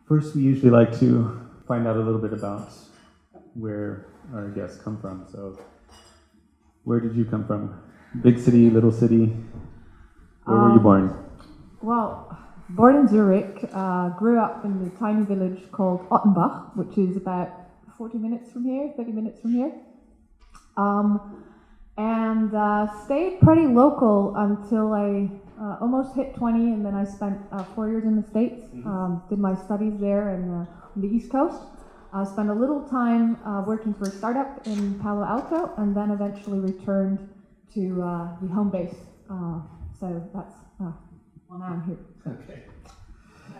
First, we usually like to find out a little bit about where our guests come from. So, where did you come from? Big city, little city? Where were you born? Well, born in Zurich, grew up in the tiny village called Ottenbach, which is about 40 minutes from here, 30 minutes from here. And stayed pretty local until I almost hit 20, and then I spent 4 years in the States, did my studies there on the East Coast. I spent a little time working for a startup in Palo Alto, and then eventually returned to the home base. So that's well, now I'm here. Okay.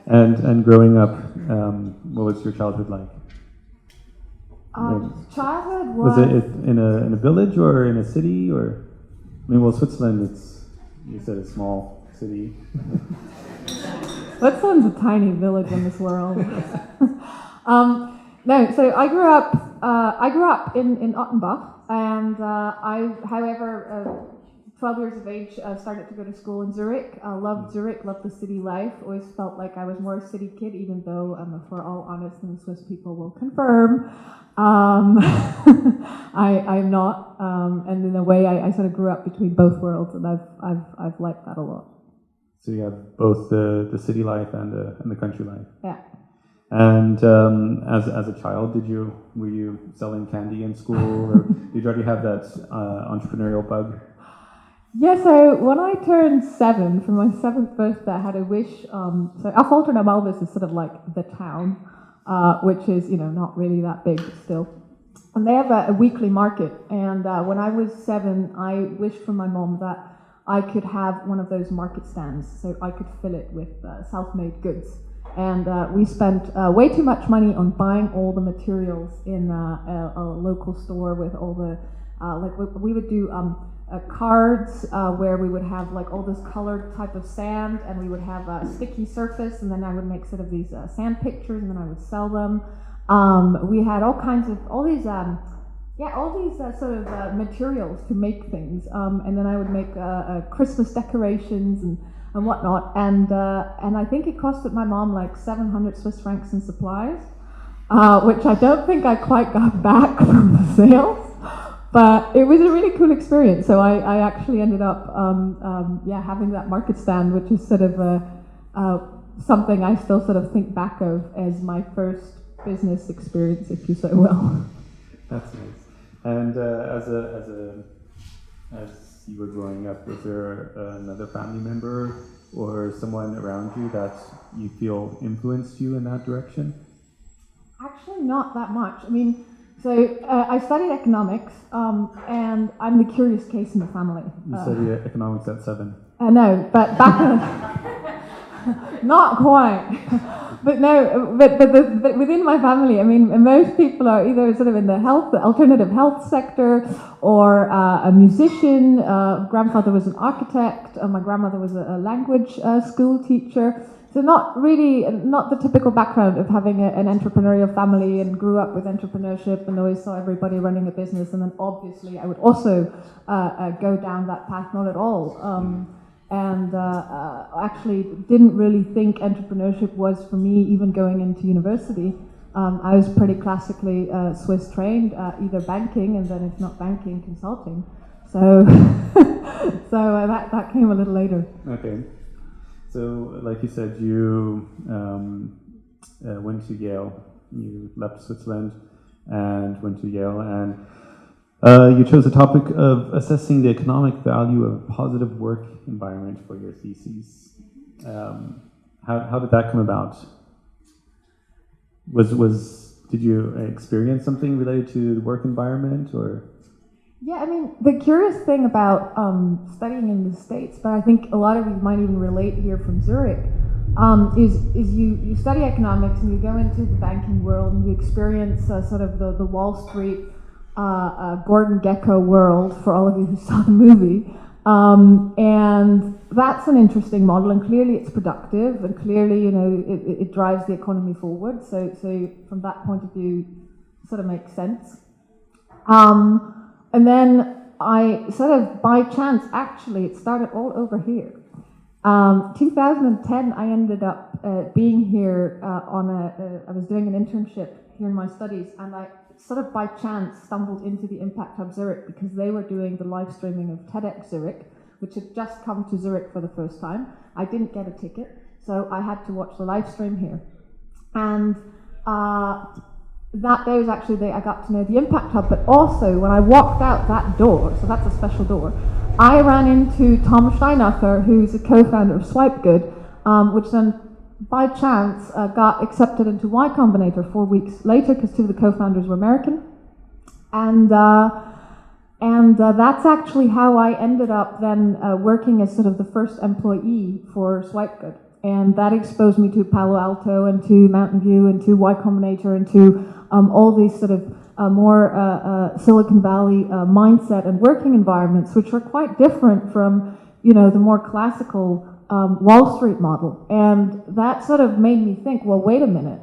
And growing up, what was your childhood like? Childhood was it in a village or in a city, or I mean, well, Switzerland, you said a small city. Switzerland's a tiny village in this world. No, so I grew up in Ottenbach, and however, 12 years of age, started to go to school in Zurich. Loved Zurich, loved the city life. Always felt like I was more a city kid, even though, for all honest, and Swiss people will confirm, I'm not. And in a way, I sort of grew up between both worlds, and I've liked that a lot. So you have both the city life and the country life. Yeah. And as a child, were you selling candy in school, or did you already have that entrepreneurial bug? Yeah, so when I turned 7, for my 7th birthday, I had a wish. So Affoltern am Albis is sort of like the town, which is, not really that big still. And they have a weekly market. And when I was 7, I wished from my mom that I could have one of those market stands, so I could fill it with self-made goods. And we spent way too much money on buying all the materials in a local store with all the, we would do cards where we would have like all this colored type of sand, and we would have a sticky surface, and then I would make sort of these sand pictures, and then I would sell them. We had all these sort of materials to make things, and then I would make Christmas decorations and whatnot, and I think it costed my mom like 700 Swiss francs in supplies, which I don't think I quite got back from the sales. But it was a really cool experience. So I actually ended up having that market stand, which is sort of something I still sort of think back of as my first business experience, if you so will. That's nice. And as you were growing up, was there another family member or someone around you that you feel influenced you in that direction? Actually, not that much. I mean, so I studied economics, and I'm the curious case in the family. You studied economics at 7? No, but back in not quite. But no, but within my family, I mean, most people are either sort of in the alternative health sector, or a musician. Grandfather was an architect. My grandmother was a language school teacher. So not the typical background of having an entrepreneurial family, and grew up with entrepreneurship and always saw everybody running a business. And then obviously I would also go down that path, not at all. And actually didn't really think entrepreneurship was for me, even going into university. I was pretty classically Swiss trained, either banking, and then if not banking, consulting. So that came a little later. Okay. So, like you said, you went to Yale. You left Switzerland and went to Yale, and you chose the topic of assessing the economic value of a positive work environment for your thesis. How did that come about? Did you experience something related to the work environment, or? Yeah, I mean, the curious thing about studying in the States, but I think a lot of you might even relate here from Zurich, is you study economics and you go into the banking world and you experience sort of the Wall Street Gordon Gekko world, for all of you who saw the movie. And that's an interesting model, and clearly it's productive, and clearly, it drives the economy forward. So from that point of view, it sort of makes sense. And then I sort of, by chance, actually, it started all over here. 2010, I ended up being here I was doing an internship here in my studies, and I sort of by chance stumbled into the Impact Hub Zurich because they were doing the live streaming of TEDx Zurich, which had just come to Zurich for the first time. I didn't get a ticket, so I had to watch the live stream here. And that day was actually the day I got to know the Impact Hub, but also when I walked out that door, so that's a special door, I ran into Tom Steinacher, who's a co-founder of SwipeGood, which then by chance got accepted into Y Combinator 4 weeks later because two of the co-founders were American. And that's actually how I ended up then working as sort of the first employee for SwipeGood. And that exposed me to Palo Alto and to Mountain View and to Y Combinator and to all these sort of more Silicon Valley mindset and working environments, which were quite different from, the more classical Wall Street model. And that sort of made me think, well, wait a minute,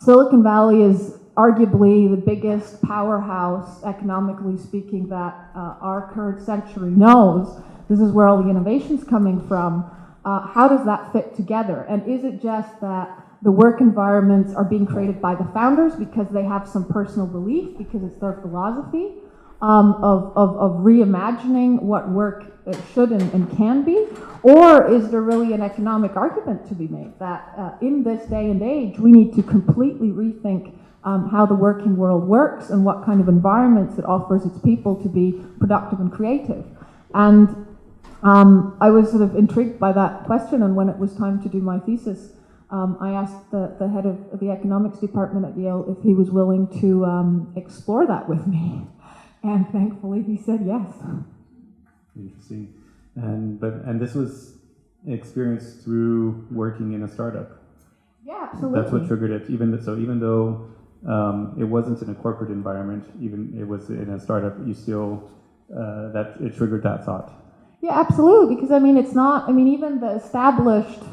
Silicon Valley is arguably the biggest powerhouse, economically speaking, that our current century knows. This is where all the innovation's coming from. How does that fit together? And is it just that the work environments are being created by the founders because they have some personal belief, because it's their philosophy of reimagining what work should and can be? Or is there really an economic argument to be made that in this day and age, we need to completely rethink how the working world works and what kind of environments it offers its people to be productive and creative? And I was sort of intrigued by that question, and when it was time to do my thesis, I asked the head of the economics department at Yale if he was willing to explore that with me, and thankfully he said yes. Interesting. And this was experienced through working in a startup. Yeah, absolutely. That's what triggered it. Even though it wasn't in a corporate environment, even it was in a startup, you still that it triggered that thought. Yeah, absolutely. Because it's not. Even the established.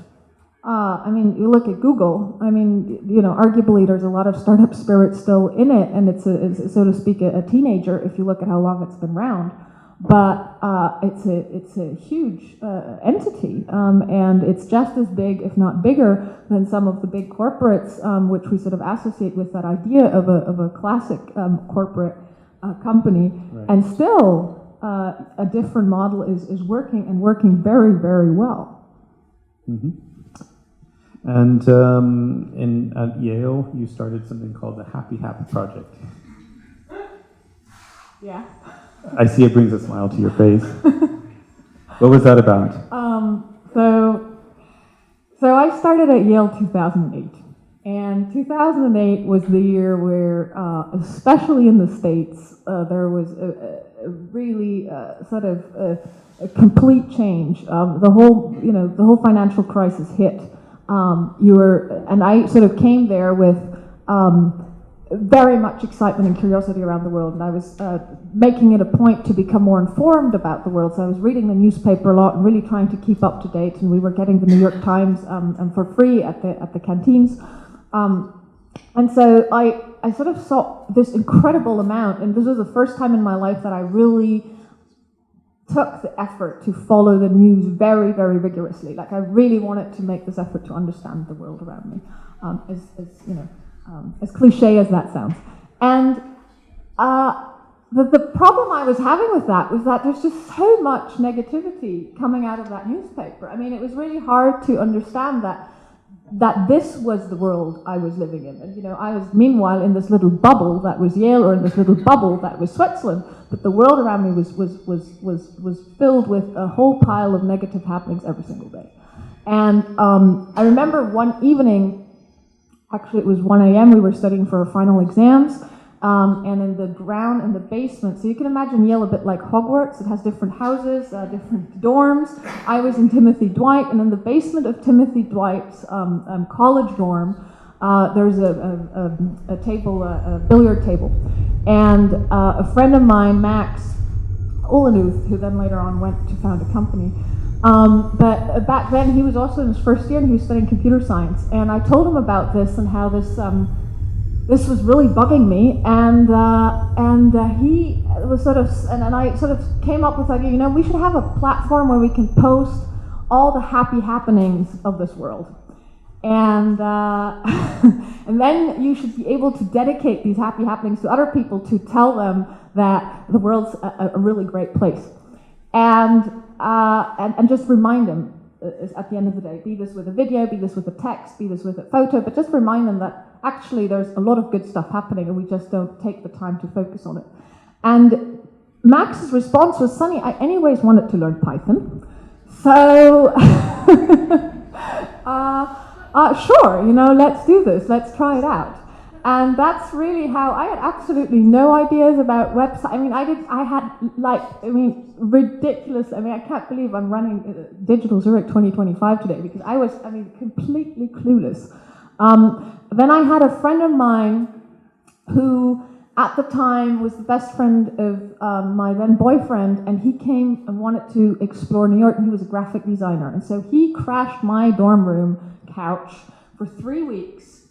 You look at Google. Arguably there's a lot of startup spirit still in it, and it's so to speak, a teenager if you look at how long it's been around. But it's a huge entity, and it's just as big, if not bigger, than some of the big corporates, which we sort of associate with that idea of a classic corporate company. Right. And still, a different model is working and working very, very well. Mm-hmm. And at Yale, you started something called the Happy Project. Yeah. I see it brings a smile to your face. What was that about? So I started at Yale 2008. And 2008 was the year where, especially in the States, there was a really sort of a complete change. The whole financial crisis hit. And I sort of came there with very much excitement and curiosity around the world, and I was making it a point to become more informed about the world. So I was reading the newspaper a lot and really trying to keep up to date. And we were getting the New York Times for free at the canteens. And so I sort of saw this incredible amount, and this was the first time in my life that I really took the effort to follow the news very, very rigorously. I really wanted to make this effort to understand the world around me, as cliche as that sounds. And the problem I was having with that was that there's just so much negativity coming out of that newspaper. It was really hard to understand that this was the world I was living in. And I was meanwhile in this little bubble that was Yale, or in this little bubble that was Switzerland, but the world around me was filled with a whole pile of negative happenings every single day. And I remember one evening, actually it was 1 a.m., we were studying for our final exams, and in the ground, in the basement, so you can imagine Yale a bit like Hogwarts. It has different houses, different dorms. I was in Timothy Dwight, and in the basement of Timothy Dwight's college dorm, there's a table, a billiard table. And a friend of mine, Max Olanuth, who then later on went to found a company, but back then he was also in his first year and he was studying computer science. And I told him about this and how this was really bugging me, and he was sort of, and I sort of came up with the idea, we should have a platform where we can post all the happy happenings of this world. And and then you should be able to dedicate these happy happenings to other people to tell them that the world's a really great place. And just remind them at the end of the day, be this with a video, be this with a text, be this with a photo, but just remind them that actually there's a lot of good stuff happening and we just don't take the time to focus on it. And Max's response was, Sunnie, I anyways wanted to learn Python. So, sure, let's do this, let's try it out. And that's really how I had absolutely no ideas about websites. Ridiculous. I can't believe I'm running Digital Zurich 2025 today because I was, completely clueless. Then I had a friend of mine who at the time was the best friend of my then boyfriend, and he came and wanted to explore New York, and he was a graphic designer. And so he crashed my dorm room couch for 3 weeks.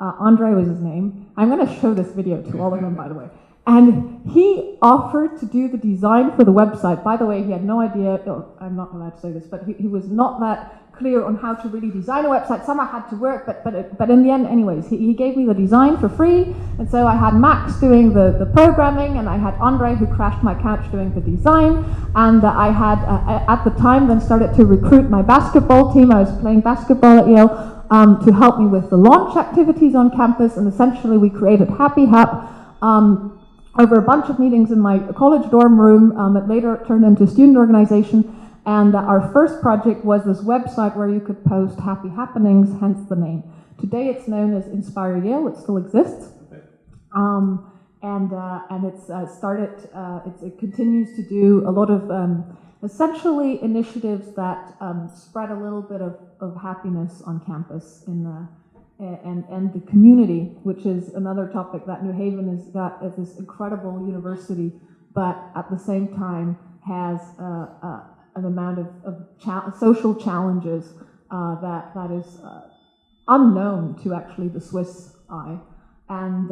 Andre was his name. I'm going to show this video to all of them, by the way. And he offered to do the design for the website. By the way, he had no idea, I'm not allowed to say this, but he was not that clear on how to really design a website. Somehow had to work, but in the end, anyways, he gave me the design for free. And so I had Max doing the programming, and I had Andre, who crashed my couch, doing the design. And I had, at the time, then started to recruit my basketball team. I was playing basketball at Yale. To help me with the launch activities on campus, and essentially we created Happy Hap over a bunch of meetings in my college dorm room. It later turned into a student organization, and our first project was this website where you could post happy happenings, hence the name. Today it's known as Inspire Yale. It still exists, and it's it continues to do a lot of essentially initiatives that spread a little bit of happiness on campus and the community, which is another topic that New Haven has got as this incredible university, but at the same time has an amount of social challenges that is unknown to actually the Swiss eye. And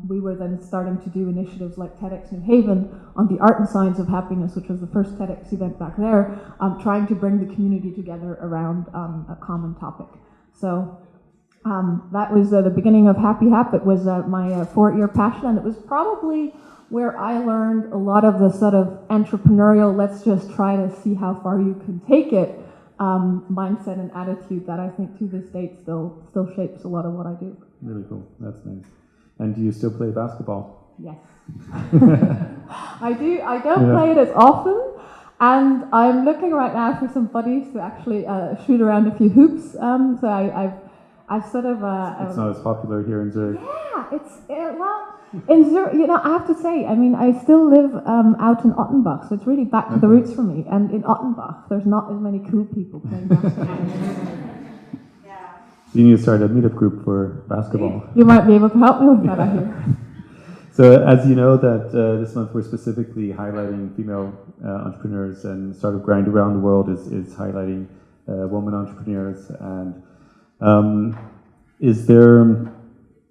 we were then starting to do initiatives like TEDx New Haven on the art and science of happiness, which was the first TEDx event back there, trying to bring the community together around a common topic. So that was the beginning of Happy Hap. It was my 4-year passion, and it was probably where I learned a lot of the sort of entrepreneurial, let's just try to see how far you can take it, mindset and attitude that I think to this date still shapes a lot of what I do. Really cool. That's nice. And do you still play basketball? Yes. I do. I don't play it as often, and I'm looking right now for some buddies to actually shoot around a few hoops. So I've sort of. It's not as popular here in Zurich. Yeah, in Zurich, I have to say, I still live out in Ottenbach, so it's really back to the roots for me. And in Ottenbach, there's not as many cool people playing basketball. You need to start a meetup group for basketball. You might be able to help me with that, I hear. So as you know that this month we're specifically highlighting female entrepreneurs, and Startup Grind around the world is highlighting women entrepreneurs. And is there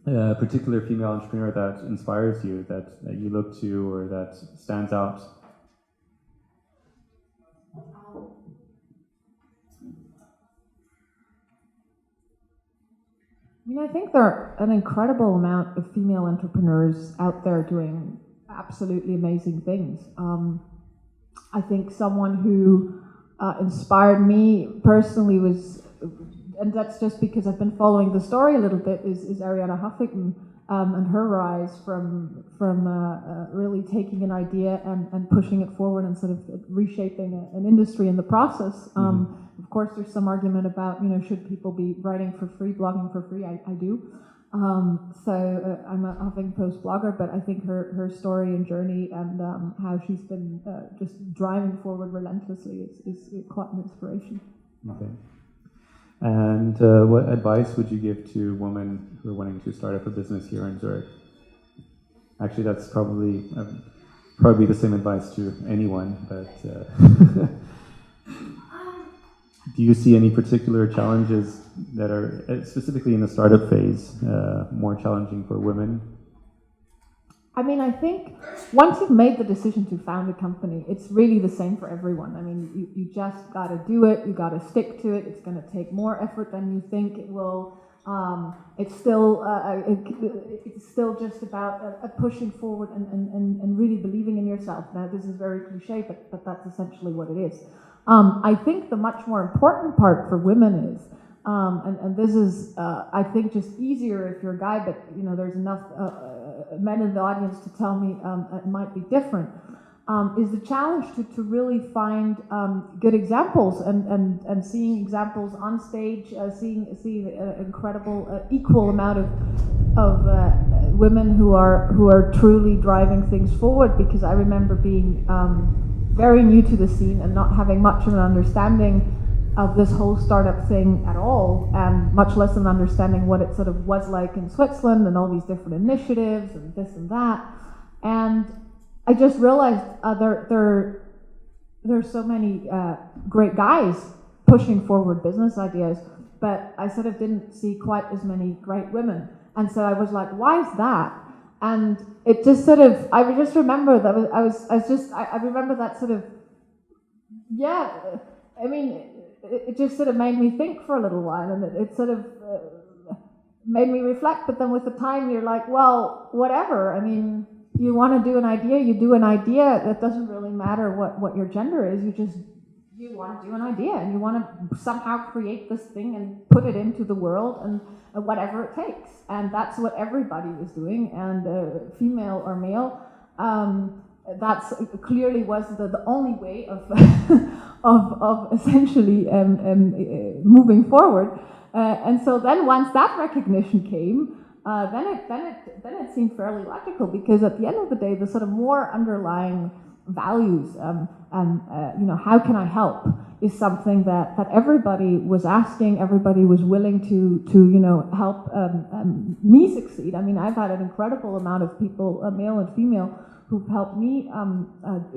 a particular female entrepreneur that inspires you, that you look to, or that stands out? I think there are an incredible amount of female entrepreneurs out there doing absolutely amazing things. I think someone who inspired me personally was, and that's just because I've been following the story a little bit, is Arianna Huffington and her rise from really taking an idea and pushing it forward and sort of reshaping an industry in the process. Of course, there's some argument about, should people be writing for free, blogging for free? I do. So I'm a Huffington Post blogger, but I think her story and journey and how she's been just driving forward relentlessly is quite an inspiration. Okay. And what advice would you give to women who are wanting to start up a business here in Zurich? Actually, that's probably the same advice to anyone, but do you see any particular challenges that are, specifically in the startup phase, more challenging for women? I mean, I think once you've made the decision to found a company, it's really the same for everyone. I mean, you just got to do it. You got to stick to it. It's going to take more effort than you think it will. It's still just about pushing forward and really believing in yourself. Now, this is very cliche, but that's essentially what it is. I think the much more important part for women is, and this is, I think, just easier if you're a guy, but you know, there's enough men in the audience to tell me it might be different, is the challenge to really find good examples and seeing examples on stage, seeing an incredible equal amount of women who are truly driving things forward. Because I remember being very new to the scene and not having much of an understanding of this whole startup thing at all, and much less an understanding what it sort of was like in Switzerland and all these different initiatives and this and that. And I just realized there's so many great guys pushing forward business ideas, but I sort of didn't see quite as many great women. And so I was like, why is that? And it just sort of, I just remember that I remember that sort of, yeah, I mean, it just sort of made me think for a little while, and it sort of made me reflect. But then with the time, you're like, well, whatever. I mean, you want to do an idea, you do an idea. It doesn't really matter what your gender is. You want to do an idea, and you want to somehow create this thing and put it into the world, and whatever it takes. And that's what everybody was doing, and female or male. That's clearly was the only way of of essentially moving forward. And so then once that recognition came, then it seemed fairly logical, because at the end of the day, the sort of more underlying values and you know, how can I help, is something that everybody was asking, everybody was willing to you know, help me succeed. I mean, I've had an incredible amount of people, male and female, who've helped me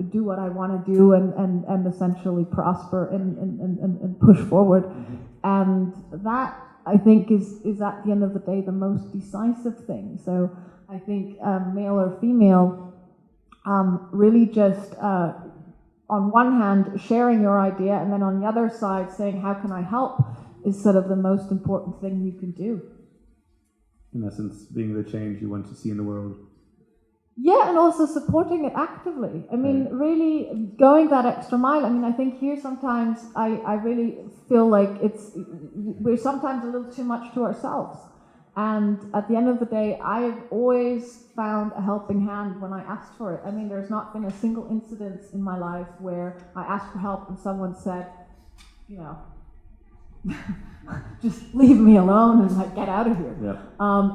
do what I want to do and essentially prosper and push forward. Mm-hmm. And that, I think, is at the end of the day the most decisive thing. So I think male or female, really just on one hand sharing your idea, and then on the other side saying, how can I help, is sort of the most important thing you can do. In essence, being the change you want to see in the world. Yeah, and also supporting it actively. I mean, really going that extra mile. I mean, I think here sometimes I really feel like we're sometimes a little too much to ourselves. And at the end of the day, I've always found a helping hand when I asked for it. I mean, there's not been a single incident in my life where I asked for help and someone said, you know, just leave me alone and like get out of here. Yeah.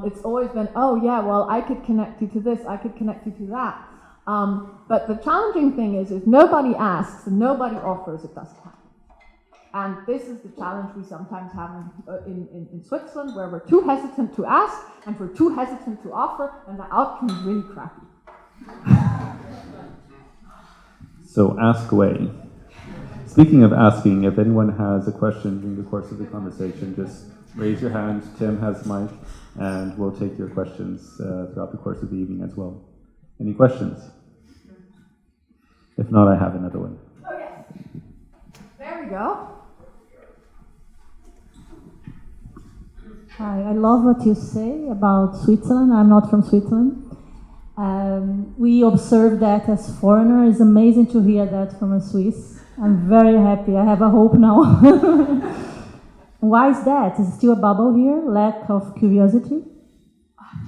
It's always been, oh yeah, well, I could connect you to this, I could connect you to that. But the challenging thing is, if nobody asks and nobody offers, it doesn't happen. And this is the challenge we sometimes have in Switzerland, where we're too hesitant to ask and we're too hesitant to offer, and the outcome is really crappy. So ask away. Speaking of asking, if anyone has a question during the course of the conversation, just raise your hand. Tim has the mic, and we'll take your questions throughout the course of the evening as well. Any questions? If not, I have another one. Oh, yes. There we go. Hi, I love what you say about Switzerland. I'm not from Switzerland. We observe that as foreigners. It's amazing to hear that from a Swiss. I'm very happy. I have a hope now. Why is that? Is it still a bubble here? Lack of curiosity?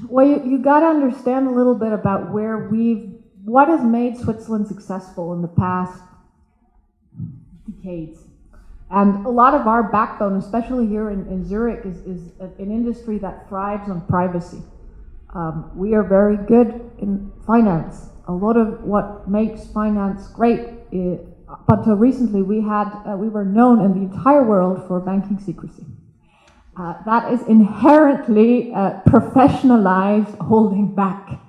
Well, you got to understand a little bit about what has made Switzerland successful in the past decades. And a lot of our backbone, especially here in Zurich, is an industry that thrives on privacy. We are very good in finance. A lot of what makes finance great up until recently, we were known in the entire world for banking secrecy. That is inherently professionalized holding back,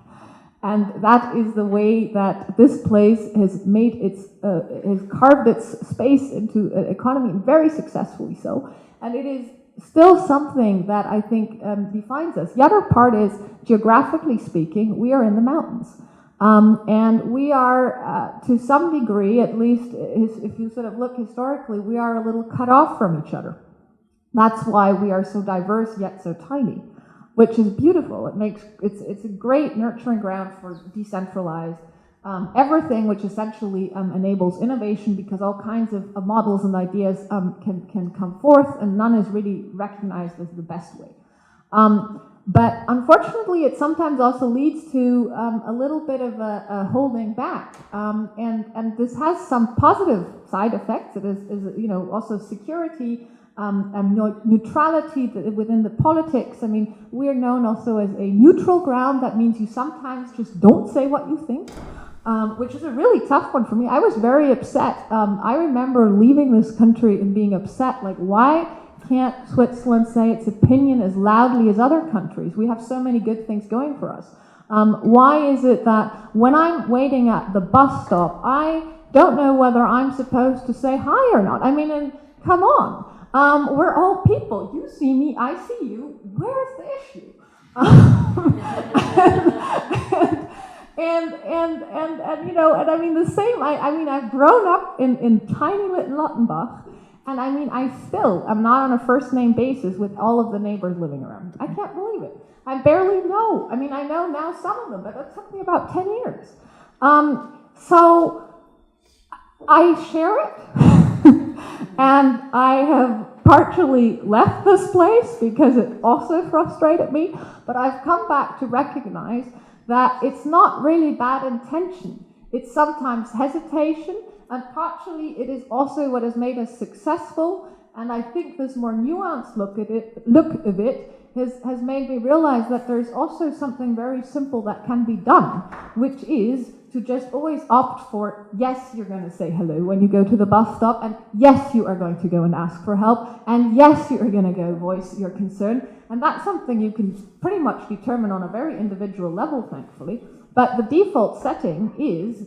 and that is the way that this place has made has carved its space into an economy, very successfully so. And it is still something that I think defines us. The other part is, geographically speaking, we are in the mountains. And we are, to some degree, at least if you sort of look historically, we are a little cut off from each other. That's why we are so diverse yet so tiny, which is beautiful. It's a great nurturing ground for decentralized everything, which essentially enables innovation, because all kinds of models and ideas can come forth, and none is really recognized as the best way. But unfortunately, it sometimes also leads to a little bit of a holding back, and this has some positive side effects. It is also security, neutrality within the politics. I mean, we are known also as a neutral ground. That means you sometimes just don't say what you think, which is a really tough one for me. I was very upset. I remember leaving this country and being upset, like, why can't Switzerland say its opinion as loudly as other countries? We have so many good things going for us. Why is it that when I'm waiting at the bus stop, I don't know whether I'm supposed to say hi or not? I mean, and come on, we're all people. You see me, I see you. Where's the issue? And I mean the same. I mean, I've grown up in tiny little Lottenbach. And I mean, I still am not on a first name basis with all of the neighbors living around. I can't believe it. I barely know. I mean, I know now some of them, but it took me about 10 years. So I share it, and I have partially left this place because it also frustrated me, but I've come back to recognize that it's not really bad intention. It's sometimes hesitation, and partially it is also what has made us successful. And I think this more nuanced look of it has made me realize that there's also something very simple that can be done, which is to just always opt for, yes, you're going to say hello when you go to the bus stop, and yes, you are going to go and ask for help, and yes, you are going to go voice your concern. And that's something you can pretty much determine on a very individual level, thankfully. But the default setting is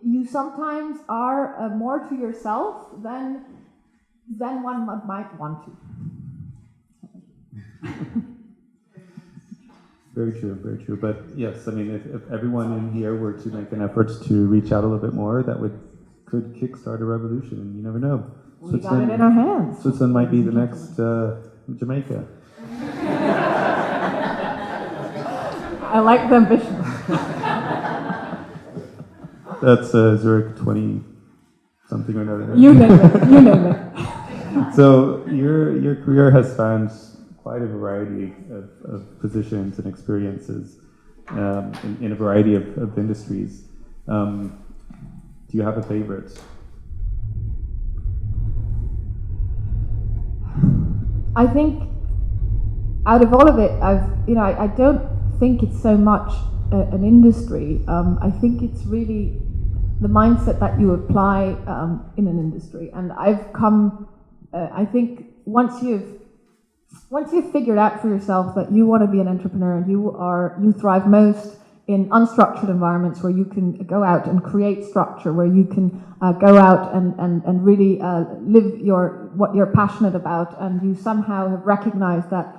you sometimes are more to yourself than one might want to. Very true, very true. But yes, I mean, if everyone in here were to make an effort to reach out a little bit more, that could kickstart a revolution, and you never know. We got it in our hands. Switzerland might be the next Jamaica. I like the ambition. That's Zurich 20 something or another. You name it. So your career has spanned quite a variety of positions and experiences in a variety of industries. Do you have a favorite? I think out of all of it, I don't think it's so much an industry. I think it's really the mindset that you apply in an industry. And I've come, I think once you've figured out for yourself that you want to be an entrepreneur, and you thrive most in unstructured environments where you can go out and create structure, where you can go out and really live what you're passionate about, and you somehow have recognized that,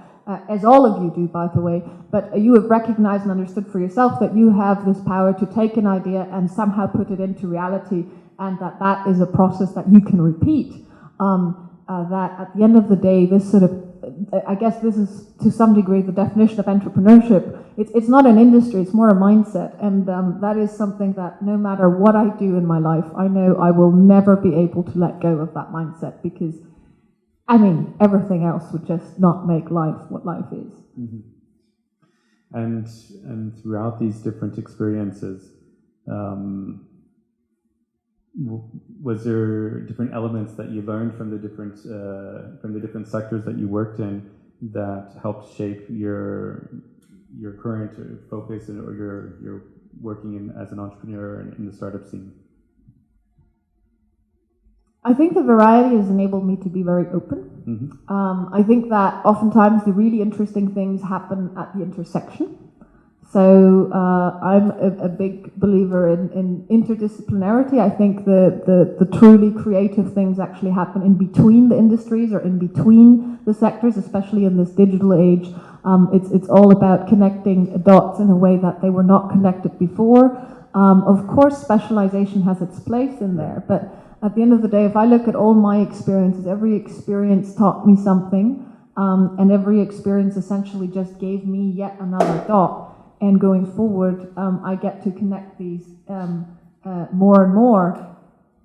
as all of you do, by the way, but you have recognized and understood for yourself that you have this power to take an idea and somehow put it into reality, and that is a process that you can repeat. That at the end of the day, this sort of, I guess this is to some degree the definition of entrepreneurship. It's not an industry, it's more a mindset. And that is something that no matter what I do in my life, I know I will never be able to let go of that mindset, because, I mean, everything else would just not make life what life is. Mm-hmm. And throughout these different experiences, was there different elements that you learned from the different sectors that you worked in that helped shape your current focus, or your working as an entrepreneur in the startup scene? I think the variety has enabled me to be very open. Mm-hmm. I think that oftentimes the really interesting things happen at the intersection. So I'm a big believer in interdisciplinarity. I think the truly creative things actually happen in between the industries or in between the sectors, especially in this digital age. It's all about connecting dots in a way that they were not connected before. Of course, specialization has its place in there, but at the end of the day, if I look at all my experiences, every experience taught me something, and every experience essentially just gave me yet another dot. And going forward, I get to connect these more and more.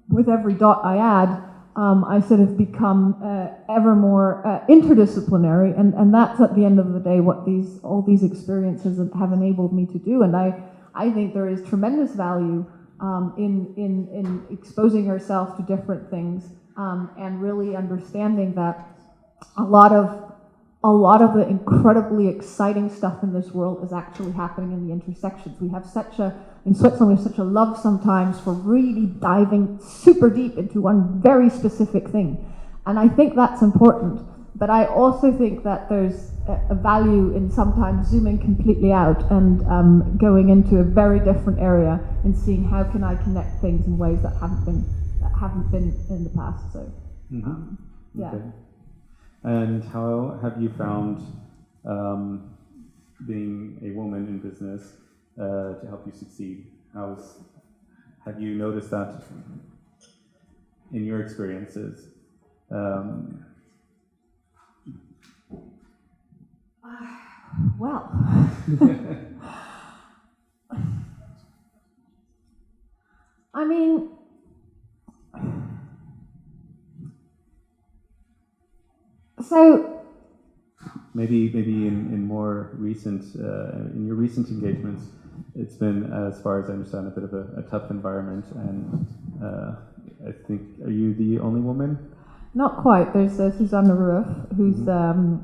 With every dot I add, I sort of become ever more interdisciplinary, and that's at the end of the day what all these experiences have enabled me to do. And I think there is tremendous value in exposing yourself to different things and really understanding that a lot of the incredibly exciting stuff in this world is actually happening in the intersections. We have in Switzerland, we have such a love sometimes for really diving super deep into one very specific thing. And I think that's important. But I also think that there's a value in sometimes zooming completely out and going into a very different area and seeing how can I connect things in ways that haven't been in the past. So, yeah. Okay. And how have you found being a woman in business to help you succeed? Have you noticed that in your experiences? Well, I mean, so maybe in more recent in your recent engagements, it's been, as far as I understand, a bit of a tough environment, and I think, are you the only woman? Not quite. There's Susanne Ruoff, who's the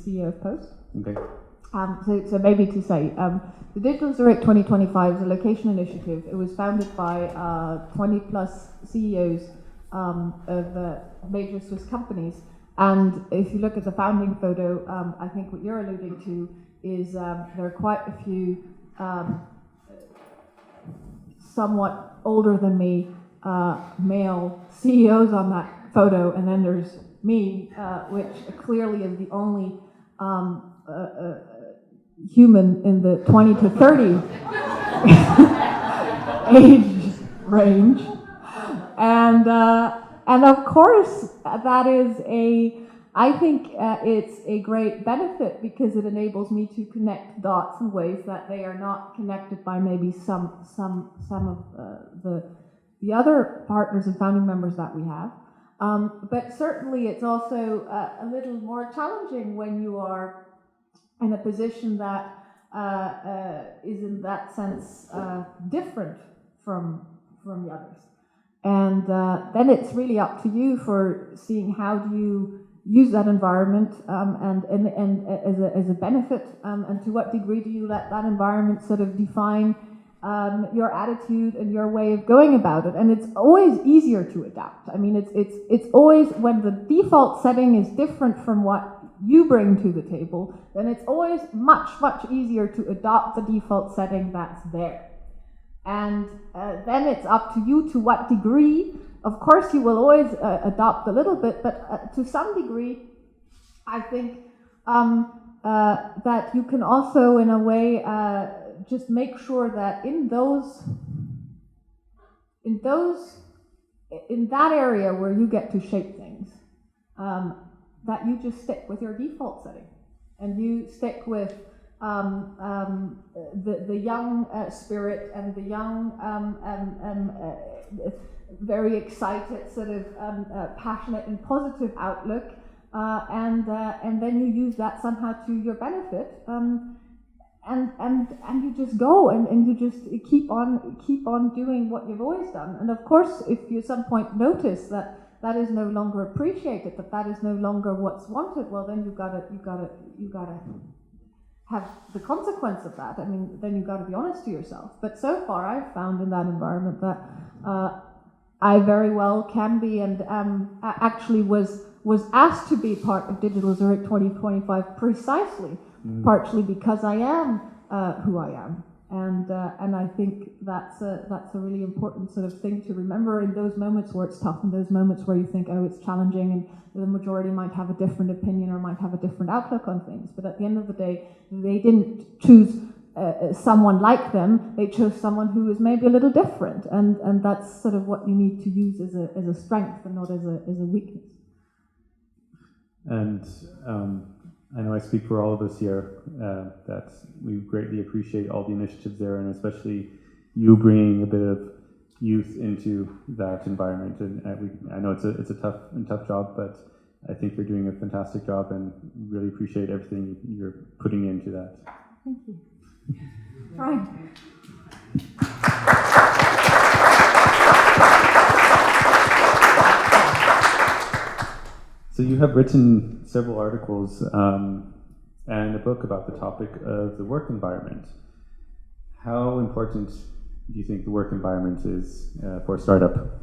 CEO of Post. Okay. So maybe to say, the Digital Zurich 2025 is a location initiative. It was founded by 20 plus CEOs of major Swiss companies. And if you look at the founding photo, I think what you're alluding to is there are quite a few somewhat older than me male CEOs on that photo, and then there's me, which clearly is the only human in the 20 to 30 age range, and of course that is I think it's a great benefit because it enables me to connect dots in ways that they are not connected by maybe some of the other partners and founding members that we have. But certainly it's also a little more challenging when you are in a position that is in that sense different from the others. And then it's really up to you for seeing how do you use that environment and as a benefit, and to what degree do you let that environment sort of define your attitude and your way of going about it. And it's always easier to adapt. I mean, it's always, when the default setting is different from what you bring to the table, then it's always much easier to adopt the default setting that's there. And then it's up to you to what degree. Of course, you will always adopt a little bit, but to some degree, I think that you can also, in a way, just make sure that in that area where you get to shape things, that you just stick with your default setting, and you stick with the young spirit and the young very excited, sort of passionate and positive outlook, and then you use that somehow to your benefit, and you just go and you just keep on doing what you've always done. And of course, if you at some point notice that that is no longer appreciated, that is no longer what's wanted, well, then you gotta have the consequence of that. I mean, then you've got to be honest to yourself. But so far, I've found in that environment that I very well can be, and actually was asked to be part of Digital Zurich 2025 precisely, partially because I am who I am. And I think that's a really important sort of thing to remember in those moments where it's tough, in those moments where you think, oh, it's challenging, and the majority might have a different opinion or might have a different outlook on things. But at the end of the day, they didn't choose someone like them. They chose someone who is maybe a little different, and that's sort of what you need to use as a strength and not as a weakness. And I know I speak for all of us here that we greatly appreciate all the initiatives there, and especially you bringing a bit of youth into that environment. And I know it's a tough job, but I think you're doing a fantastic job, and really appreciate everything you're putting into that. Thank you. Right. So you have written several articles and a book about the topic of the work environment. How important do you think the work environment is for a startup?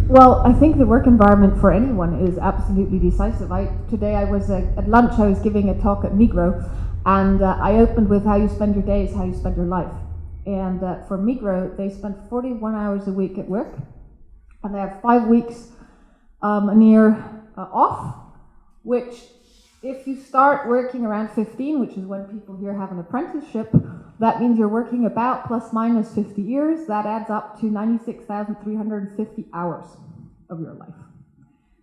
Well, I think the work environment for anyone is absolutely decisive. Today I was at lunch, I was giving a talk at Migros, and I opened with how you spend your days, how you spend your life. And for Migros, they spend 41 hours a week at work, and they have 5 weeks a year off, which if you start working around 15, which is when people here have an apprenticeship, that means you're working about plus minus 50 years. That adds up to 96,350 hours of your life.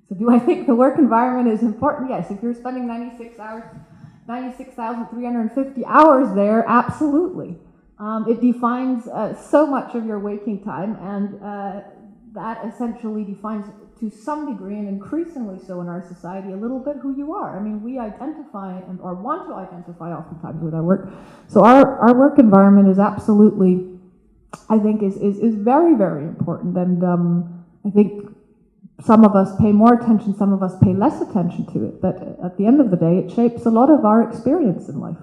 So do I think the work environment is important? Yes. If you're spending 96,350 hours there, absolutely. It defines so much of your waking time, and that essentially defines, to some degree, and increasingly so in our society, a little bit who you are. I mean, we identify or want to identify oftentimes with our work. So our work environment is absolutely, I think, is very, very important. And I think some of us pay more attention, some of us pay less attention to it. But at the end of the day, it shapes a lot of our experience in life.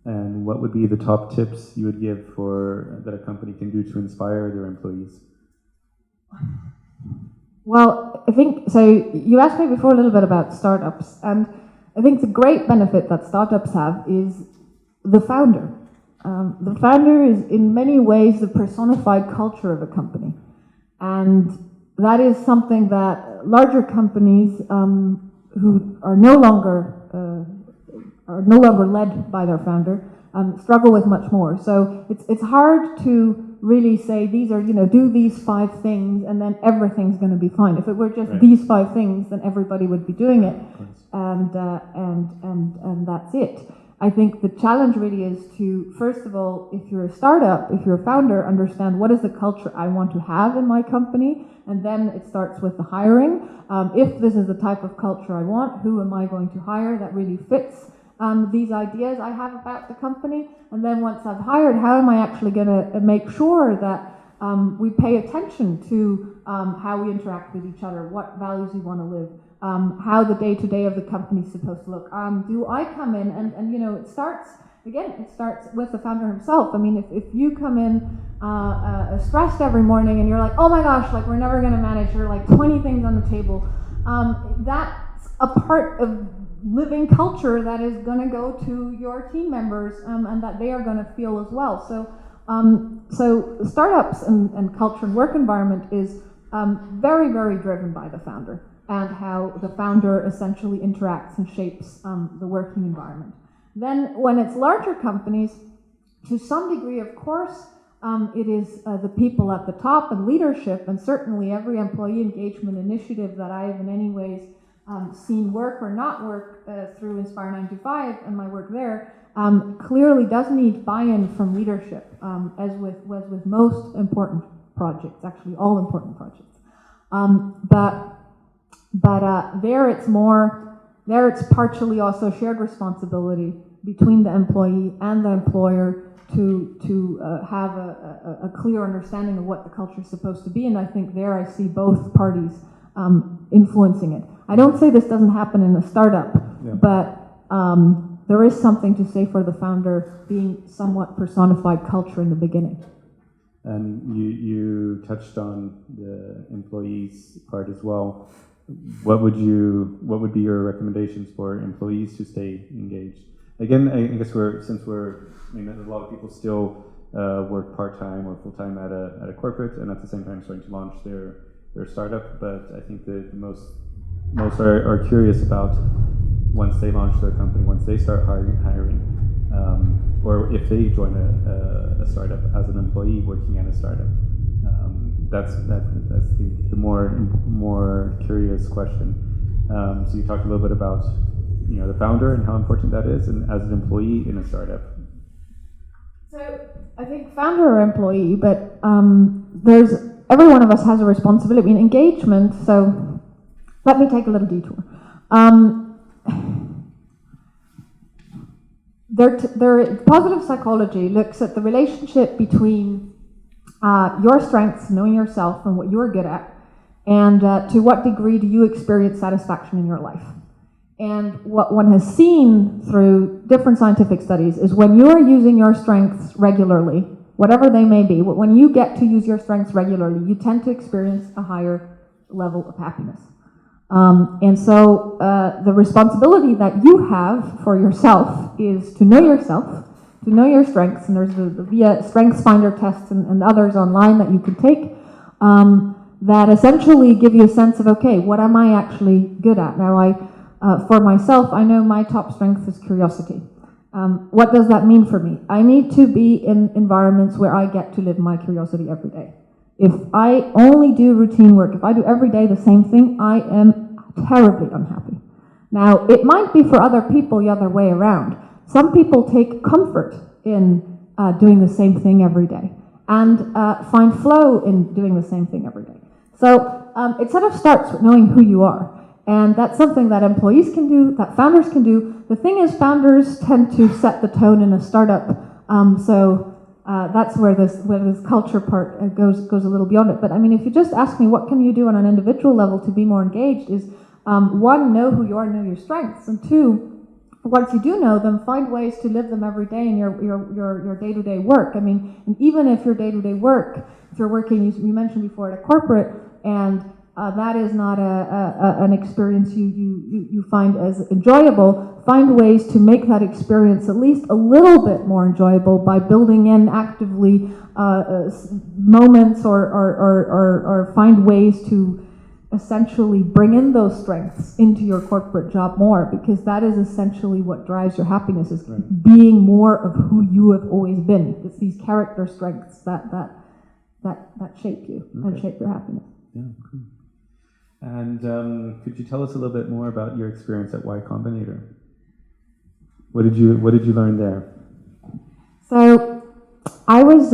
And what would be the top tips you would give that a company can do to inspire their employees? Well, I think, so you asked me before a little bit about startups, and I think the great benefit that startups have is the founder. The founder is in many ways the personified culture of a company. And that is something that larger companies who are no longer led by their founder struggle with much more. So it's hard to really say these are, do these 5 things and then everything's going to be fine. If it were just these 5 things, then everybody would be doing it, and that's it. I think the challenge really is to, first of all, if you're a startup, if you're a founder, understand what is the culture I want to have in my company, and then it starts with the hiring. If this is the type of culture I want, who am I going to hire that really fits these ideas I have about the company? And then once I've hired, how am I actually going to make sure that we pay attention to how we interact with each other, what values we want to live, how the day-to-day of the company is supposed to look. Do I come in and it starts with the founder himself. I mean, if you come in stressed every morning and you're like, oh my gosh, like we're never going to manage, there are like 20 things on the table, that's a part of living culture that is going to go to your team members, and that they are going to feel as well. So startups and culture and work environment is very, very driven by the founder and how the founder essentially interacts and shapes the working environment. Then when it's larger companies, to some degree, of course, it is the people at the top and leadership, and certainly every employee engagement initiative that I have in any ways seen work or not work through Inspire 925 and my work there, clearly does need buy-in from leadership, as with most important projects, actually all important projects. But there it's partially also shared responsibility between the employee and the employer to have a clear understanding of what the culture is supposed to be, and I think there I see both parties influencing it. I don't say this doesn't happen in a startup, but there is something to say for the founder being somewhat personified culture in the beginning. And you touched on the employees part as well. What would be your recommendations for employees to stay engaged? again, I guess I mean, a lot of people still work part-time or full-time at a corporate, and at the same time starting to launch their startup. But I think that most are curious about once they launch their company, once they start hiring, or if they join a startup as an employee working at a startup. That's the more curious question. So you talked a little bit about the founder and how important that is, and as an employee in a startup. So I think founder or employee, but every one of us has a responsibility. I mean, engagement. So let me take a little detour. Positive psychology looks at the relationship between your strengths, knowing yourself and what you're good at, and to what degree do you experience satisfaction in your life. And what one has seen through different scientific studies is when you are using your strengths regularly, whatever they may be, when you get to use your strengths regularly, you tend to experience a higher level of happiness. And so the responsibility that you have for yourself is to know yourself, to know your strengths, and there's the via Strengths Finder tests and others online that you can take that essentially give you a sense of, okay, what am I actually good at? Now, for myself, I know my top strength is curiosity. What does that mean for me? I need to be in environments where I get to live my curiosity every day. If I only do routine work, if I do every day the same thing, I am terribly unhappy. Now, it might be for other people the other way around. Some people take comfort in doing the same thing every day and find flow in doing the same thing every day. So it sort of starts with knowing who you are. And that's something that employees can do, that founders can do. The thing is, founders tend to set the tone in a startup. That's where this culture part goes a little beyond it. But I mean, if you just ask me, what can you do on an individual level to be more engaged? Is one, know who you are, know your strengths, and two, once you do know them, find ways to live them every day in your day-to-day work. I mean, and even if your day-to-day work, if you're working, you mentioned before, at a corporate, and that is not an experience you find as enjoyable, find ways to make that experience at least a little bit more enjoyable by building in actively moments or find ways to essentially bring in those strengths into your corporate job more, because that is essentially what drives your happiness, is being more of who you have always been. It's these character strengths that shape you and shape your happiness. Yeah, cool. And could you tell us a little bit more about your experience at Y Combinator? What did you learn there? So I was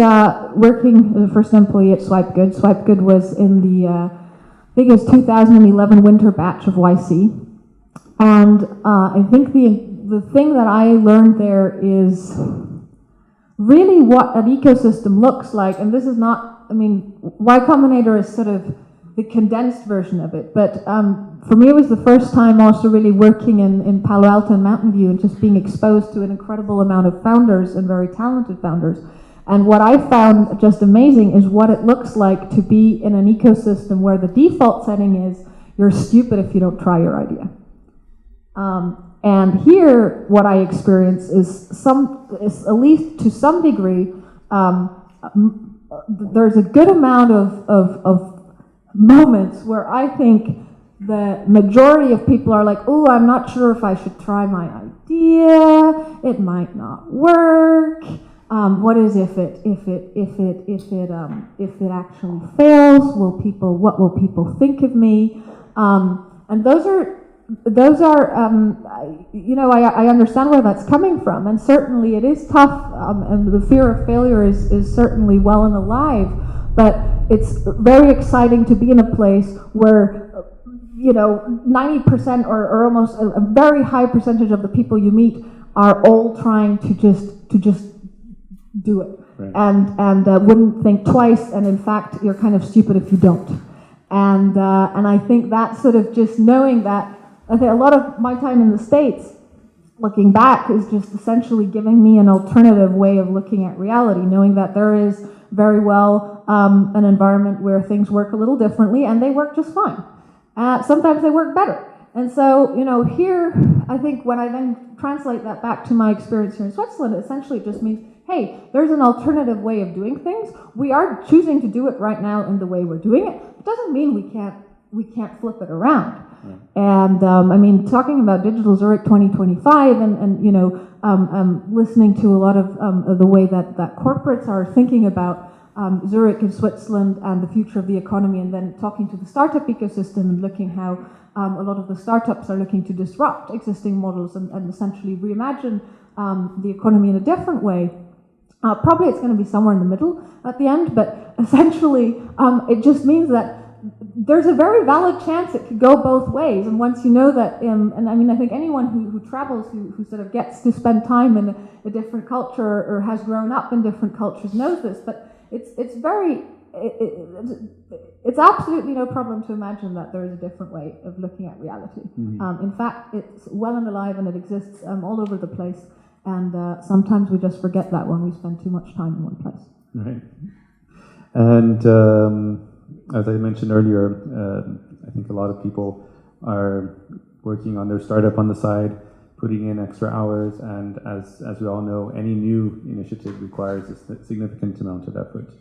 working as the first employee at SwipeGood. SwipeGood was in the I think it was 2011 winter batch of YC, and I think the thing that I learned there is really what an ecosystem looks like. And this is not, I mean, Y Combinator is sort of the condensed version of it, but for me it was the first time also really working in Palo Alto and Mountain View and just being exposed to an incredible amount of founders and very talented founders. And what I found just amazing is what it looks like to be in an ecosystem where the default setting is you're stupid if you don't try your idea. And here what I experience is at least to some degree, there's a good amount of moments where I think the majority of people are like, oh, I'm not sure if I should try my idea. It might not work. What is if it actually fails? What will people think of me? And those are I understand where that's coming from, and certainly it is tough, and the fear of failure is certainly well and alive. But it's very exciting to be in a place where 90% or almost a very high percentage of the people you meet are all trying to just do it, right. and wouldn't think twice, and in fact you're kind of stupid if you don't. And I think that sort of just knowing that, I think a lot of my time in the States, looking back, is just essentially giving me an alternative way of looking at reality, knowing that there is very well an environment where things work a little differently, and they work just fine. Sometimes they work better. And so, here, I think when I then translate that back to my experience here in Switzerland, essentially it just means, hey, there's an alternative way of doing things. We are choosing to do it right now in the way we're doing it. It doesn't mean we can't flip it around. And I mean, talking about Digital Zurich 2025 and you know, listening to a lot of the way that corporates are thinking about Zurich in Switzerland and the future of the economy, and then talking to the startup ecosystem and looking how a lot of the startups are looking to disrupt existing models and essentially reimagine the economy in a different way. Probably it's going to be somewhere in the middle at the end, but essentially it just means that there's a very valid chance it could go both ways. And once you know that, and I mean, I think anyone who travels, who sort of gets to spend time in a different culture or has grown up in different cultures knows this, but it's absolutely no problem to imagine that there is a different way of looking at reality. Mm-hmm. In fact, it's well and alive and it exists all over the place. And sometimes we just forget that when we spend too much time in one place. Right. And as I mentioned earlier, I think a lot of people are working on their startup on the side, putting in extra hours, and as we all know, any new initiative requires a significant amount of effort.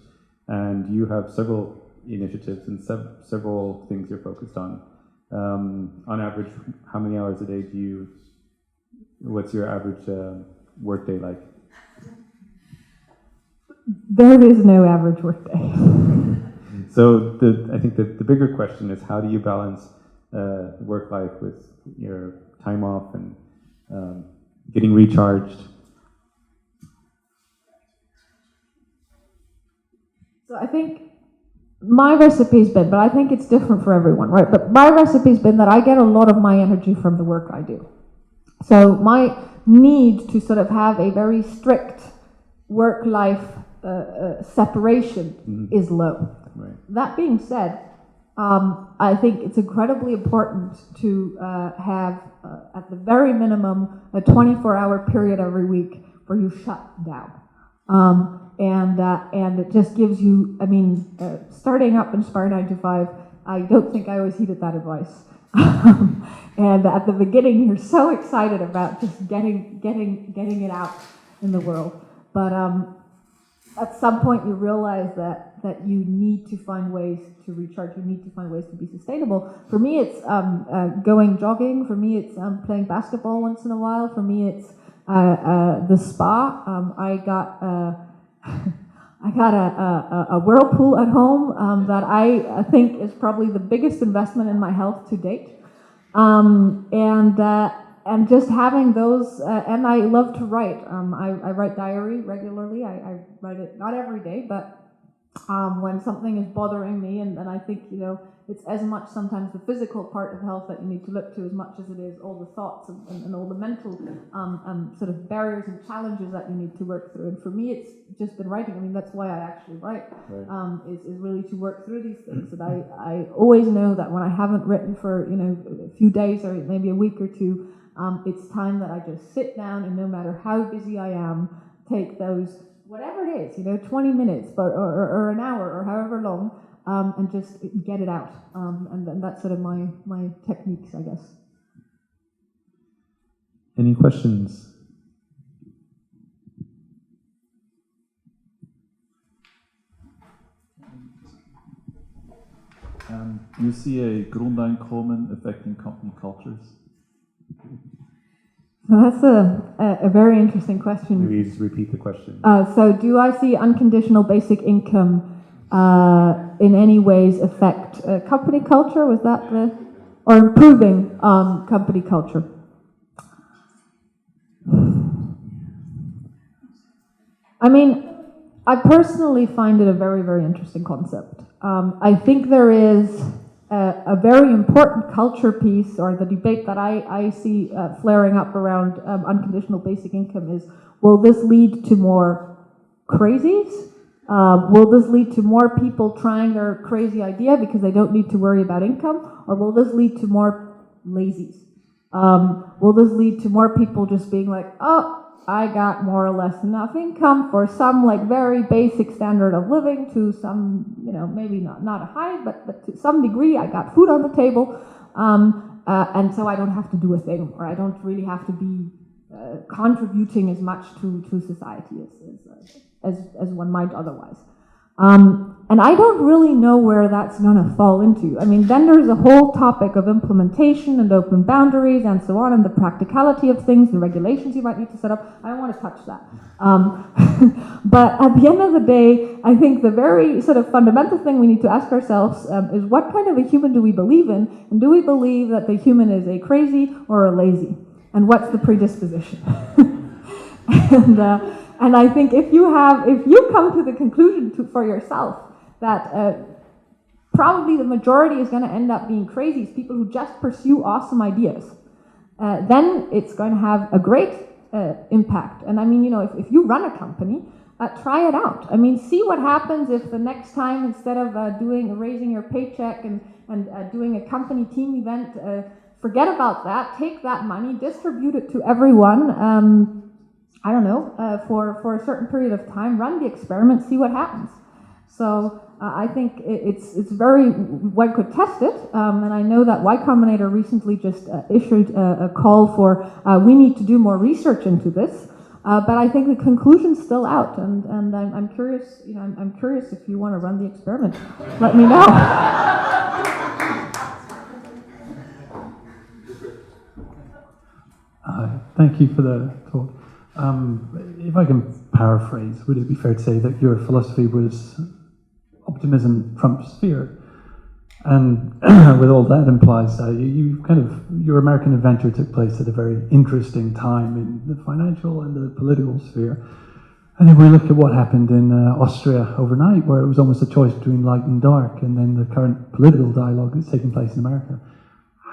And you have several initiatives and several things you're focused on. On average, how many hours a day what's your average workday like? There is no average workday. So I think the bigger question is, how do you balance work life with your time off and getting recharged? So I think my recipe's been, but I think it's different for everyone, right? But my recipe's been that I get a lot of my energy from the work I do. So my need to sort of have a very strict work-life separation is low. Right. That being said, I think it's incredibly important to have, at the very minimum, a 24-hour period every week where you shut down. And it just gives you, I mean, starting up Inspire 9 to 5, I don't think I always heeded that advice. And at the beginning, you're so excited about just getting it out in the world. But at some point, you realize that you need to find ways to recharge. You need to find ways to be sustainable. For me, it's going jogging. For me, it's playing basketball once in a while. For me, it's the spa. I got a whirlpool at home that I think is probably the biggest investment in my health to date. And just having those, and I love to write. I write diary regularly. I write it not every day, but when something is bothering me, and I think, you know, it's as much sometimes the physical part of health that you need to look to as much as it is all the thoughts and all the mental sort of barriers and challenges that you need to work through. And for me, it's just been writing. I mean, that's why I actually write, is really to work through these things. And I always know that when I haven't written for, you know, a few days or maybe a week or two, it's time that I just sit down, and no matter how busy I am, take those, whatever it is, you know, 20 minutes or an hour or however long, and just get it out. And that's sort of my techniques, I guess. Any questions? You see a Grundeinkommen affecting company cultures? So that's a very interesting question. Maybe you just repeat the question. So do I see unconditional basic income in any ways affect company culture? Was that or improving company culture? I mean, I personally find it a very, very interesting concept. I think there is a very important culture piece, or the debate that I see flaring up around unconditional basic income is, will this lead to more crazies? Will this lead to more people trying their crazy idea because they don't need to worry about income? Or will this lead to more lazies? Will this lead to more people just being like, oh, I got more or less enough income for some like very basic standard of living, to some, you know, maybe not a high, but to some degree I got food on the table. and so I don't have to do a thing, or I don't really have to be contributing as much to society as one might otherwise. And I don't really know where that's going to fall into. I mean, then there's a whole topic of implementation and open boundaries and so on, and the practicality of things, the regulations you might need to set up. I don't want to touch that. But at the end of the day, I think the very sort of fundamental thing we need to ask ourselves is what kind of a human do we believe in? And do we believe that the human is a crazy or a lazy? And what's the predisposition? And I think if you come to the conclusion for yourself that probably the majority is going to end up being crazies, people who just pursue awesome ideas, then it's going to have a great impact. And I mean, if you run a company, try it out. I mean, see what happens if the next time, instead of raising your paycheck and doing a company team event, forget about that, take that money, distribute it to everyone, I don't know, for a certain period of time, run the experiment, see what happens. So I think it's very, one could test it, and I know that Y Combinator recently just issued a call for, we need to do more research into this, but I think the conclusion's still out, and I'm curious, I'm curious if you want to run the experiment. Let me know. Thank you for the talk. If I can paraphrase, would it be fair to say that your philosophy was optimism trumps fear? And with all that implies, your American adventure took place at a very interesting time in the financial and the political sphere. And then we look at what happened in Austria overnight, where it was almost a choice between light and dark, and then the current political dialogue that's taking place in America.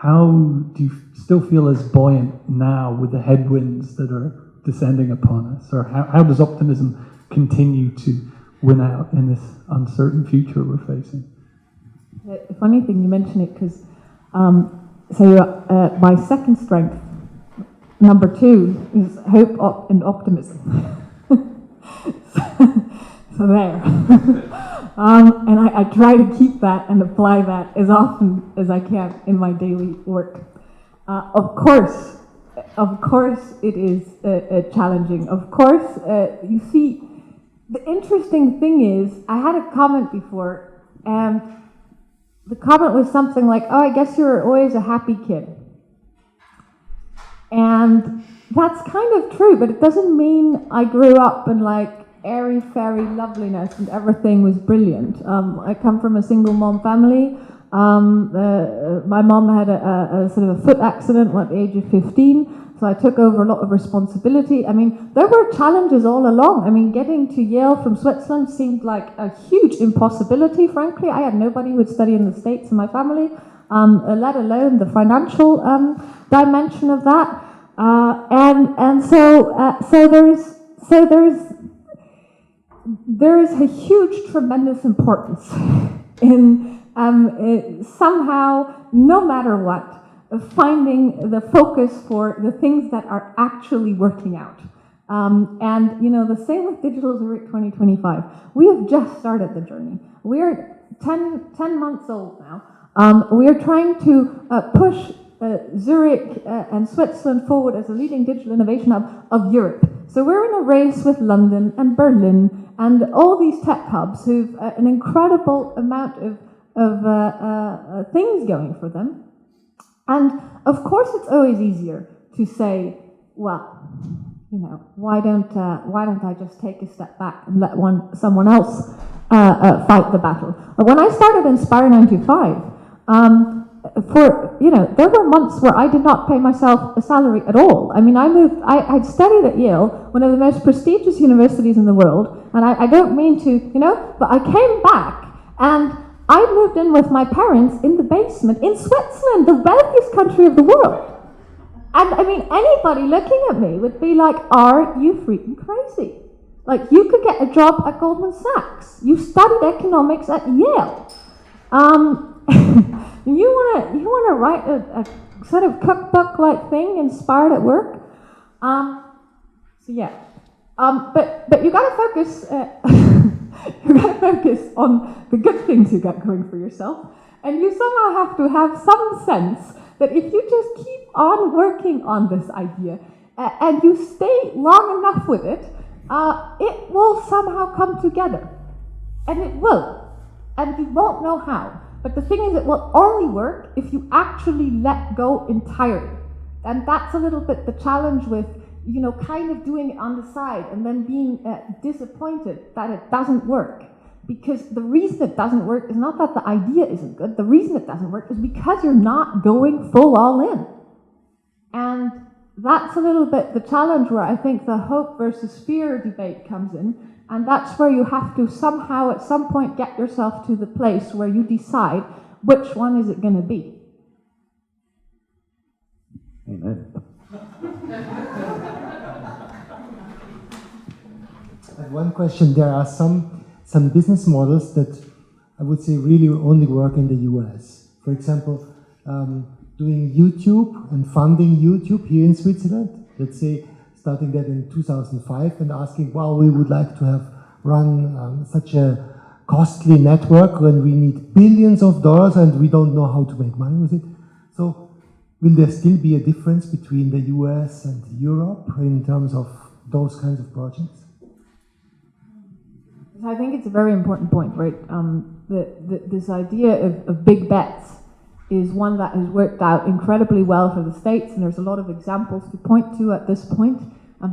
How do you still feel as buoyant now with the headwinds that are descending upon us? Or how does optimism continue to win out in this uncertain future we're facing? The funny thing you mention it, because my second strength, number 2, is hope and optimism. so there. And I try to keep that and apply that as often as I can in my daily work. Of course, it is challenging. Of course, you see, the interesting thing is, I had a comment before, and the comment was something like, "Oh, I guess you're always a happy kid." And that's kind of true, but it doesn't mean I grew up in airy-fairy loveliness and everything was brilliant. I come from a single mom family. My mom had a sort of a foot accident at the age of 15, so I took over a lot of responsibility. I mean, there were challenges all along. I mean, getting to Yale from Switzerland seemed like a huge impossibility, frankly. I had nobody who would study in the States in my family, let alone the financial dimension of that. So there is a huge, tremendous importance in somehow, no matter what, finding the focus for the things that are actually working out. And the same with DigitalZurich2025. We have just started the journey. We're 10 months old now. We are trying to push Zurich and Switzerland forward as a leading digital innovation hub of Europe. So we're in a race with London and Berlin and all these tech hubs who've an incredible amount of things going for them. And of course, it's always easier to say, well, why don't I just take a step back and let someone else fight the battle? When I started Inspire 95, there were months where I did not pay myself a salary at all. I mean, I'd studied at Yale, one of the most prestigious universities in the world, and I don't mean to, but I came back and I moved in with my parents in the basement in Switzerland, the wealthiest country of the world. And I mean, anybody looking at me would be like, are you freaking crazy? Like, you could get a job at Goldman Sachs. You studied economics at Yale. You wanna write a sort of cookbook-like thing, inspired at work? So yeah. But you gotta focus. You gotta focus on the good things you got going for yourself, and you somehow have to have some sense that if you just keep on working on this idea and you stay long enough with it, it will somehow come together. And it will. And you won't know how. But the thing is, it will only work if you actually let go entirely. And that's a little bit the challenge with, kind of doing it on the side and then being disappointed that it doesn't work. Because the reason it doesn't work is not that the idea isn't good. The reason it doesn't work is because you're not going full all in. And that's a little bit the challenge where I think the hope versus fear debate comes in. And that's where you have to somehow at some point get yourself to the place where you decide which one is it going to be. Amen. I have one question. There are some business models that I would say really only work in the US. For example, doing YouTube and funding YouTube here in Switzerland. Let's say starting that in 2005 and asking, well, we would like to have run such a costly network when we need billions of dollars and we don't know how to make money with it. So will there still be a difference between the US and Europe in terms of those kinds of projects? I think it's a very important point, right? This idea of big bets is one that has worked out incredibly well for the States, and there's a lot of examples to point to at this point.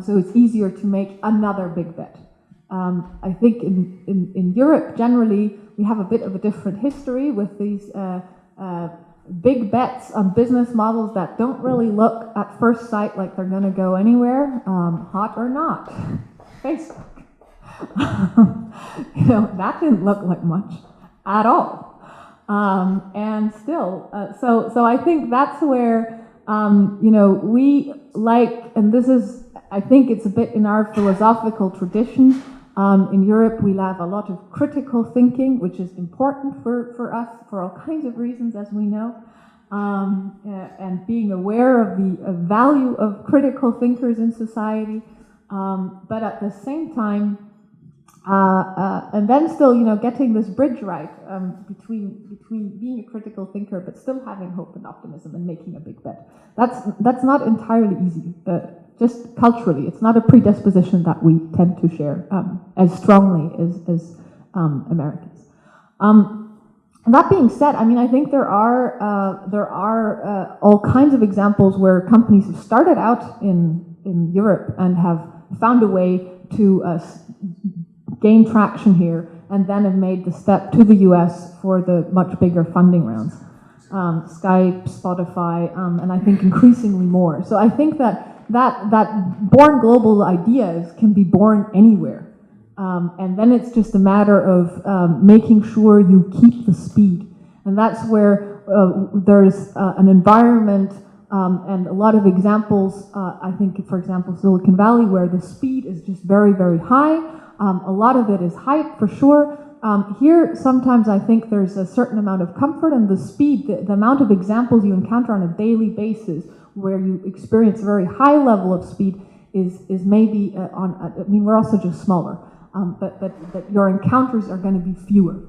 So it's easier to make another big bet. I think in Europe, generally, we have a bit of a different history with these big bets on business models that don't really look at first sight like they're going to go anywhere, hot or not. Facebook. That didn't look like much at all. And still, so I think that's where, we like, and this is, I think it's a bit in our philosophical tradition. In Europe, we have a lot of critical thinking, which is important for us for all kinds of reasons, as we know. And being aware of the value of critical thinkers in society. But at the same time, and then still, getting this bridge right between being a critical thinker, but still having hope and optimism and making a big bet. That's not entirely easy. Just culturally, it's not a predisposition that we tend to share as strongly as Americans. That being said, I think there are all kinds of examples where companies have started out in Europe and have found a way to gain traction here, and then have made the step to the US for the much bigger funding rounds. Skype, Spotify, and I think increasingly more. So I think that born global ideas can be born anywhere. And then it's just a matter of making sure you keep the speed. And that's where there's an environment and a lot of examples, I think, for example, Silicon Valley, where the speed is just very, very high. A lot of it is hype, for sure. Here, sometimes I think there's a certain amount of comfort, and the speed, the amount of examples you encounter on a daily basis where you experience a very high level of speed is maybe we're also just smaller, but your encounters are going to be fewer.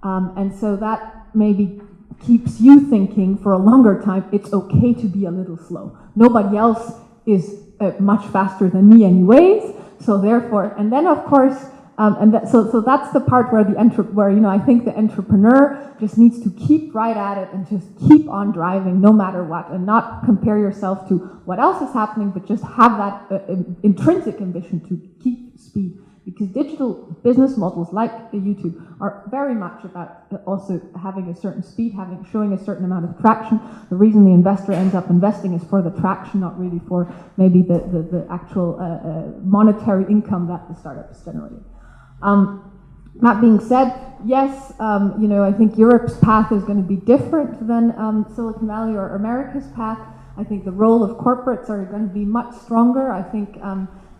And so that maybe keeps you thinking for a longer time, it's okay to be a little slow. Nobody else is much faster than me anyways, so therefore, and then of course, so that's the part where I think the entrepreneur just needs to keep right at it and just keep on driving no matter what, and not compare yourself to what else is happening, but just have that intrinsic ambition to keep speed. Because digital business models like YouTube are very much about also having a certain speed, showing a certain amount of traction. The reason the investor ends up investing is for the traction, not really for maybe the actual monetary income that the startup is generating. That being said, yes, I think Europe's path is going to be different than Silicon Valley or America's path. I think the role of corporates are going to be much stronger. I think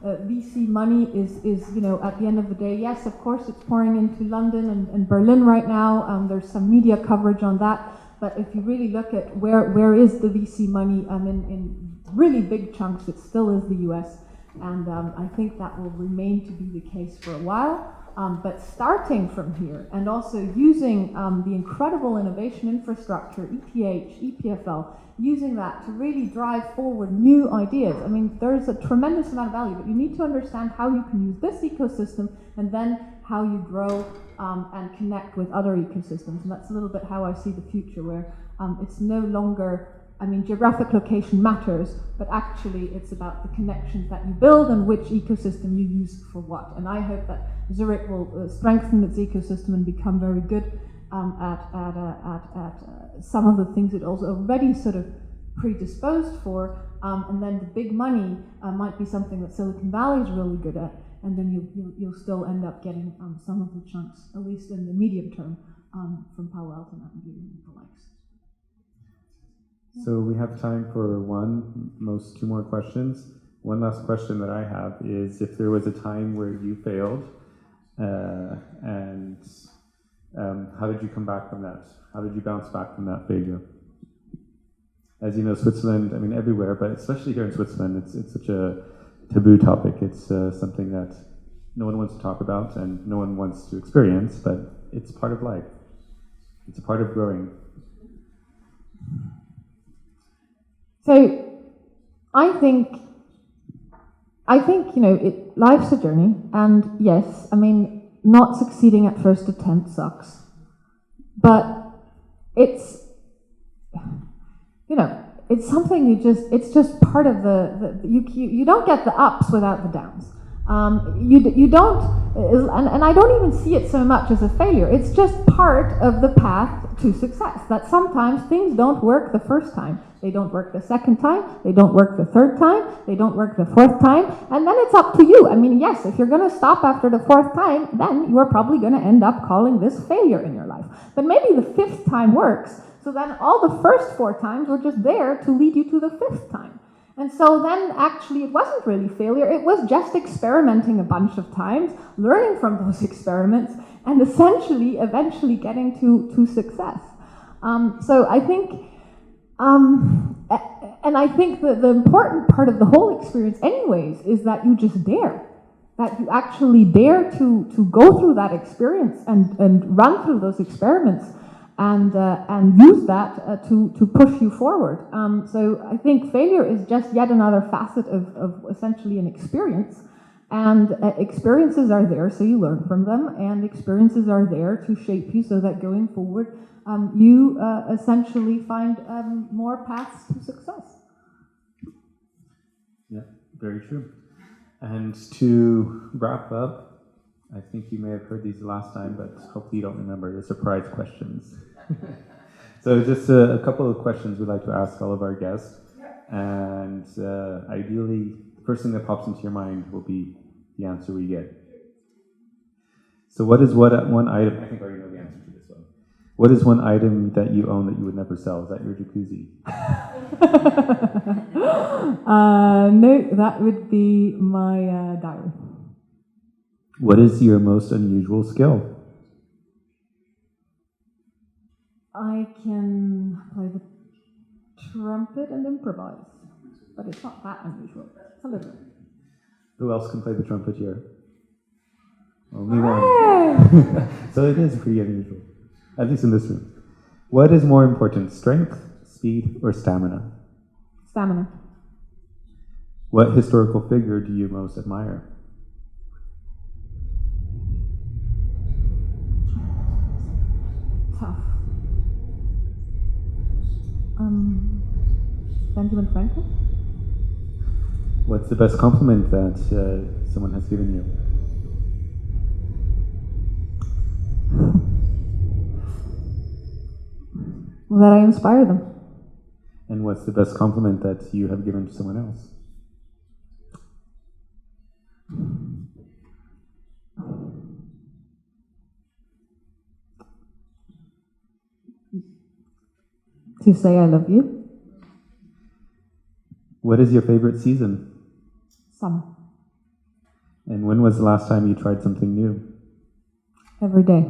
VC money is at the end of the day, yes, of course, it's pouring into London and Berlin right now. There's some media coverage on that. But if you really look at where is the VC money, in really big chunks, it still is the US. And I think that will remain to be the case for a while. but starting from here and also using the incredible innovation infrastructure, ETH, EPFL, using that to really drive forward new ideas. I mean, there's a tremendous amount of value, but you need to understand how you can use this ecosystem and then how you grow and connect with other ecosystems. And that's a little bit how I see the future, where it's no longer, I mean, geographic location matters, but actually it's about the connections that you build and which ecosystem you use for what. And I hope that Zurich will strengthen its ecosystem and become very good at some of the things it also already sort of predisposed for, and then the big money might be something that Silicon Valley is really good at, and then you'll still end up getting some of the chunks, at least in the medium term, from Palo Alto and the likes. So we have time for two more questions. One last question that I have is, if there was a time where you failed, and how did you come back from that? How did you bounce back from that failure? As you know, Switzerland, I mean everywhere, but especially here in Switzerland, it's such a taboo topic. It's something that no one wants to talk about and no one wants to experience, but it's part of life. It's a part of growing. So I think life's a journey, and yes, I mean, not succeeding at first attempt sucks, but it's something it's just part of you don't get the ups without the downs. You don't, and I don't even see it so much as a failure. It's just part of the path to success, that sometimes things don't work the first time. They don't work the second time, they don't work the third time, they don't work the fourth time, and then it's up to you. I mean, yes, if you're going to stop after the fourth time, then you are probably going to end up calling this failure in your life. But maybe the fifth time works, so then all the first 4 times were just there to lead you to the 5th time. And so then actually it wasn't really failure, it was just experimenting a bunch of times, learning from those experiments, and essentially eventually getting to success. So I think, and I think that the important part of the whole experience anyways is that you just dare. That you actually dare to go through that experience and run through those experiments and use that to push you forward. So I think failure is just yet another facet of essentially an experience. And experiences are there so you learn from them, and experiences are there to shape you so that going forward you essentially find more paths to success. Yeah, very true. And to wrap up, I think you may have heard these last time, but hopefully you don't remember the surprise questions. So just a couple of questions we'd like to ask all of our guests. And ideally, the first thing that pops into your mind will be the answer we get. So what is one item, I think I already know the answer to this one. What is one item that you own that you would never sell? Is that your jacuzzi? No, that would be my diary. What is your most unusual skill? I can play the trumpet and improvise, but it's not that unusual. It's a little bit. Who else can play the trumpet here? Only one. So it is pretty unusual, at least in this room. What is more important, strength, speed, or stamina? Stamina. What historical figure do you most admire? Tough. Benjamin Franklin? What's the best compliment that someone has given you? That I inspire them. And what's the best compliment that you have given to someone else? To say I love you. What is your favorite season? Summer. And when was the last time you tried something new? Every day.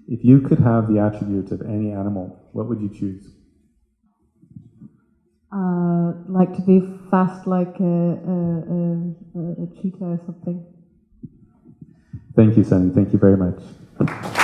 If you could have the attributes of any animal, what would you choose? Like to be fast like a cheetah or something. Thank you, Sunnie. Thank you very much.